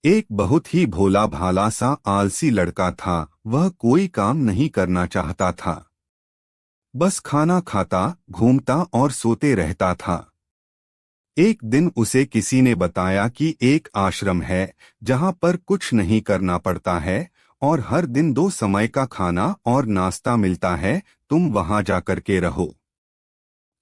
एक बहुत ही भोला भाला सा आलसी लड़का था। वह कोई काम नहीं करना चाहता था। बस खाना खाता, घूमता और सोते रहता था। एक दिन उसे किसी ने बताया कि एक आश्रम है जहां पर कुछ नहीं करना पड़ता है और हर दिन 2 समय का खाना और नाश्ता मिलता है। तुम वहां जाकर के रहो।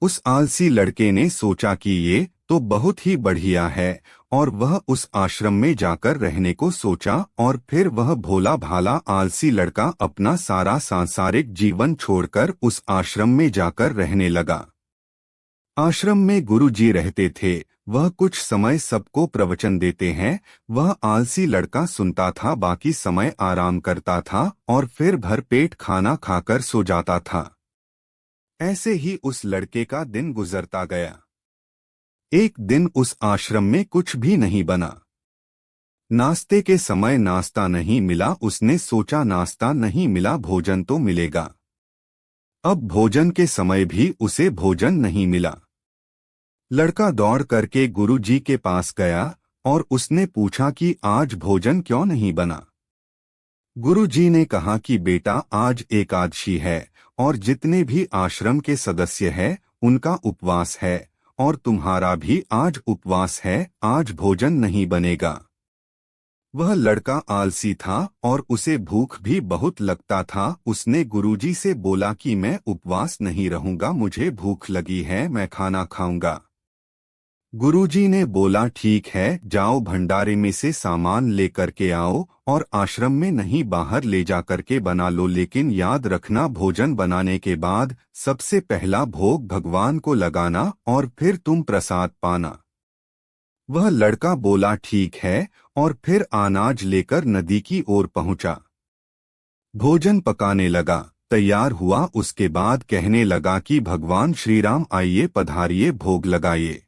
उस आलसी लड़के ने सोचा कि ये तो बहुत ही बढ़िया है और वह उस आश्रम में जाकर रहने को सोचा। और फिर वह भोला भाला आलसी लड़का अपना सारा सांसारिक जीवन छोड़कर उस आश्रम में जाकर रहने लगा। आश्रम में गुरुजी रहते थे। वह कुछ समय सबको प्रवचन देते हैं। वह आलसी लड़का सुनता था, बाकी समय आराम करता था और फिर भरपेट खाना खाकर सो जाता था। ऐसे ही उस लड़के का दिन गुजरता गया। एक दिन उस आश्रम में कुछ भी नहीं बना। नाश्ते के समय नाश्ता नहीं मिला। उसने सोचा नाश्ता नहीं मिला, भोजन तो मिलेगा। अब भोजन के समय भी उसे भोजन नहीं मिला। लड़का दौड़ करके गुरुजी के पास गया और उसने पूछा कि आज भोजन क्यों नहीं बना। गुरुजी ने कहा कि बेटा, आज एकादशी है और जितने भी आश्रम के सदस्य हैं उनका उपवास है और तुम्हारा भी आज उपवास है। आज भोजन नहीं बनेगा। वह लड़का आलसी था और उसे भूख भी बहुत लगता था। उसने गुरुजी से बोला कि मैं उपवास नहीं रहूंगा, मुझे भूख लगी है, मैं खाना खाऊंगा। गुरुजी ने बोला ठीक है, जाओ भंडारे में से सामान लेकर के आओ और आश्रम में नहीं बाहर ले जाकर के बना लो, लेकिन याद रखना भोजन बनाने के बाद सबसे पहला भोग भगवान को लगाना और फिर तुम प्रसाद पाना। वह लड़का बोला ठीक है और फिर अनाज लेकर नदी की ओर पहुंचा। भोजन पकाने लगा, तैयार हुआ। उसके बाद कहने लगा कि भगवान श्री राम आइए, पधारिए, भोग लगाइए।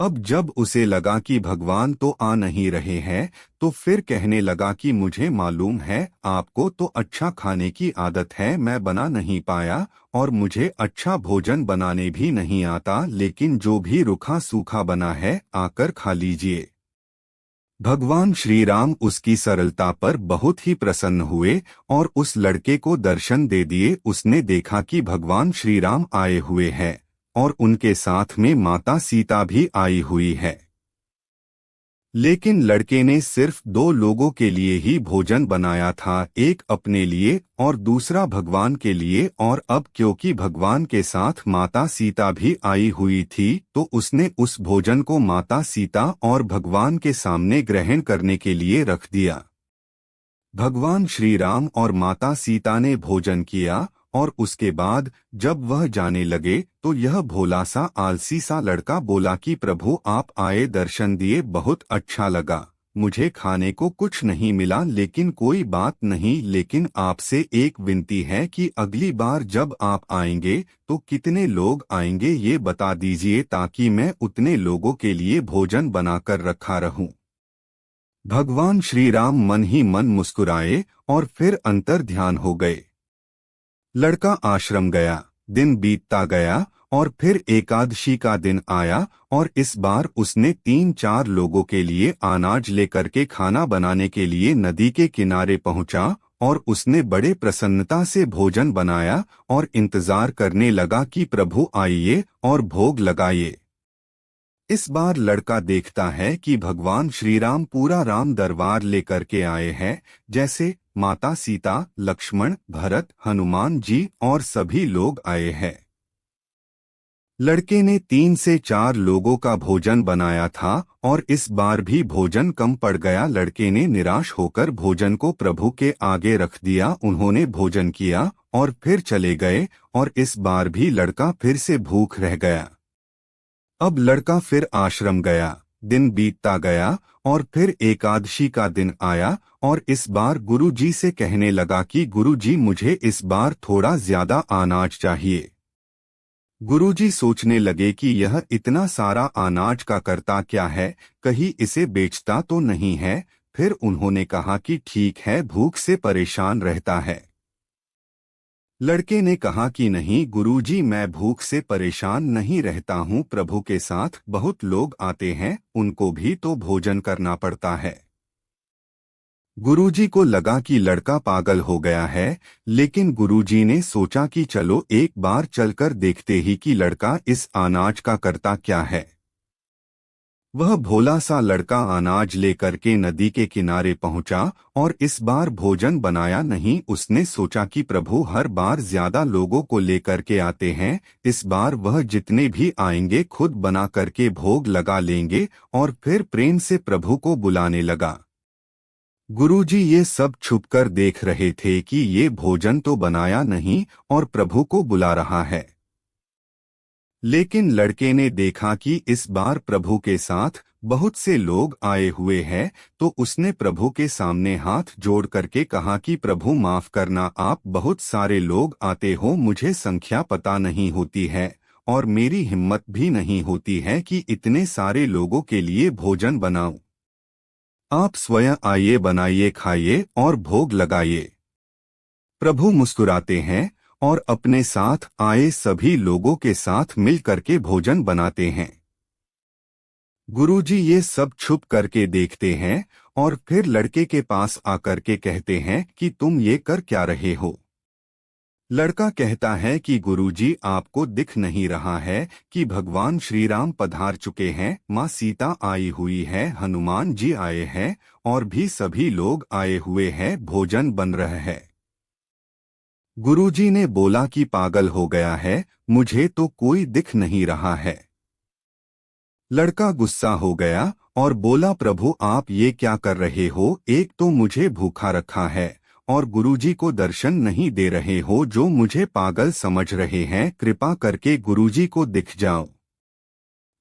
अब जब उसे लगा कि भगवान तो आ नहीं रहे हैं तो फिर कहने लगा कि मुझे मालूम है आपको तो अच्छा खाने की आदत है, मैं बना नहीं पाया और मुझे अच्छा भोजन बनाने भी नहीं आता, लेकिन जो भी रूखा सूखा बना है आकर खा लीजिए। भगवान श्री राम उसकी सरलता पर बहुत ही प्रसन्न हुए और उस लड़के को दर्शन दे दिए। उसने देखा कि भगवान श्री राम आए हुए हैं और उनके साथ में माता सीता भी आई हुई है। लेकिन लड़के ने सिर्फ 2 लोगों के लिए ही भोजन बनाया था, एक अपने लिए और दूसरा भगवान के लिए। और अब क्योंकि भगवान के साथ माता सीता भी आई हुई थी तो उसने उस भोजन को माता सीता और भगवान के सामने ग्रहण करने के लिए रख दिया। भगवान श्री राम और माता सीता ने भोजन किया और उसके बाद जब वह जाने लगे तो यह भोला सा आलसी सा लड़का बोला कि प्रभु आप आए, दर्शन दिए, बहुत अच्छा लगा। मुझे खाने को कुछ नहीं मिला, लेकिन कोई बात नहीं, लेकिन आपसे एक विनती है कि अगली बार जब आप आएंगे तो कितने लोग आएंगे ये बता दीजिए, ताकि मैं उतने लोगों के लिए भोजन बनाकर रखा रहूं। भगवान श्री राम मन ही मन मुस्कुराए और फिर अंतर ध्यान हो गए। लड़का आश्रम गया, दिन बीतता गया और फिर एकादशी का दिन आया और इस बार उसने 3-4 लोगों के लिए अनाज लेकर के खाना बनाने के लिए नदी के किनारे पहुंचा और उसने बड़े प्रसन्नता से भोजन बनाया और इंतजार करने लगा कि प्रभु आइए और भोग लगाइए। इस बार लड़का देखता है कि भगवान श्री राम पूरा राम दरबार लेकर के आए हैं, जैसे माता सीता, लक्ष्मण, भरत, हनुमान जी और सभी लोग आए हैं। लड़के ने 3 से 4 लोगों का भोजन बनाया था और इस बार भी भोजन कम पड़ गया। लड़के ने निराश होकर भोजन को प्रभु के आगे रख दिया। उन्होंने भोजन किया और फिर चले गए और इस बार भी लड़का फिर से भूख रह गया। अब लड़का फिर आश्रम गया, दिन बीतता गया और फिर एकादशी का दिन आया और इस बार गुरुजी से कहने लगा कि गुरुजी मुझे इस बार थोड़ा ज्यादा अनाज चाहिए। गुरुजी सोचने लगे कि यह इतना सारा अनाज का करता क्या है, कहीं इसे बेचता तो नहीं है। फिर उन्होंने कहा कि ठीक है, भूख से परेशान रहता है। लड़के ने कहा कि नहीं गुरुजी, मैं भूख से परेशान नहीं रहता हूँ, प्रभु के साथ बहुत लोग आते हैं, उनको भी तो भोजन करना पड़ता है। गुरुजी को लगा कि लड़का पागल हो गया है, लेकिन गुरुजी ने सोचा कि चलो एक बार चलकर देखते ही कि लड़का इस अनाज का करता क्या है। वह भोला सा लड़का अनाज लेकर के नदी के किनारे पहुंचा और इस बार भोजन बनाया नहीं। उसने सोचा कि प्रभु हर बार ज्यादा लोगों को लेकर के आते हैं, इस बार वह जितने भी आएंगे खुद बना करके भोग लगा लेंगे। और फिर प्रेम से प्रभु को बुलाने लगा। गुरुजी ये सब छुपकर देख रहे थे कि ये भोजन तो बनाया नहीं और प्रभु को बुला रहा है। लेकिन लड़के ने देखा कि इस बार प्रभु के साथ बहुत से लोग आए हुए हैं, तो उसने प्रभु के सामने हाथ जोड़ करके कहा कि प्रभु माफ करना, आप बहुत सारे लोग आते हो, मुझे संख्या पता नहीं होती है और मेरी हिम्मत भी नहीं होती है कि इतने सारे लोगों के लिए भोजन बनाऊं। आप स्वयं आइए, बनाइए, खाइए और भोग लगाइए। प्रभु मुस्कुराते हैं और अपने साथ आए सभी लोगों के साथ मिल करके भोजन बनाते हैं। गुरुजी ये सब छुप करके देखते हैं और फिर लड़के के पास आकर के कहते हैं कि तुम ये कर क्या रहे हो। लड़का कहता है कि गुरुजी आपको दिख नहीं रहा है कि भगवान श्री राम पधार चुके हैं, माँ सीता आई हुई है, हनुमान जी आए हैं और भी सभी लोग आए हुए हैं, भोजन बन रहा है। गुरुजी ने बोला कि पागल हो गया है, मुझे तो कोई दिख नहीं रहा है। लड़का गुस्सा हो गया और बोला प्रभु आप ये क्या कर रहे हो, एक तो मुझे भूखा रखा है और गुरुजी को दर्शन नहीं दे रहे हो, जो मुझे पागल समझ रहे हैं, कृपा करके गुरुजी को दिख जाओ।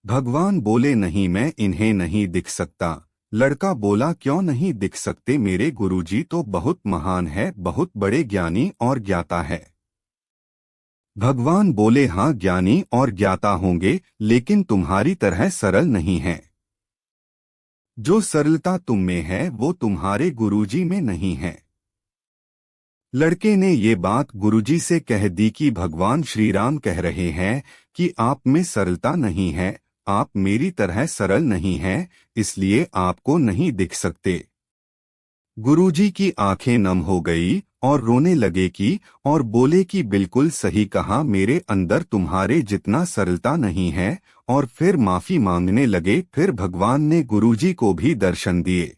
भगवान बोले नहीं, मैं इन्हें नहीं दिख सकता। लड़का बोला क्यों नहीं दिख सकते, मेरे गुरुजी तो बहुत महान है, बहुत बड़े ज्ञानी और ज्ञाता है। भगवान बोले हाँ ज्ञानी और ज्ञाता होंगे, लेकिन तुम्हारी तरह सरल नहीं है। जो सरलता तुम में है वो तुम्हारे गुरुजी में नहीं है। लड़के ने ये बात गुरुजी से कह दी कि भगवान श्री राम कह रहे हैं कि आप में सरलता नहीं है, आप मेरी तरह सरल नहीं हैं, इसलिए आपको नहीं दिख सकते। गुरुजी की आंखें नम हो गई और रोने लगे कि और बोले कि बिल्कुल सही कहा, मेरे अंदर तुम्हारे जितना सरलता नहीं है, और फिर माफी मांगने लगे। फिर भगवान ने गुरुजी को भी दर्शन दिए।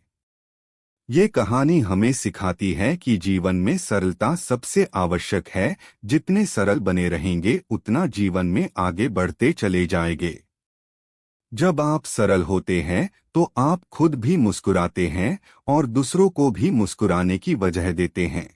ये कहानी हमें सिखाती है कि जीवन में सरलता सबसे आवश्यक है, जितने सरल बने रहेंगे उतना जीवन में आगे बढ़ते चले जाएंगे। जब आप सरल होते हैं तो आप खुद भी मुस्कुराते हैं और दूसरों को भी मुस्कुराने की वजह देते हैं।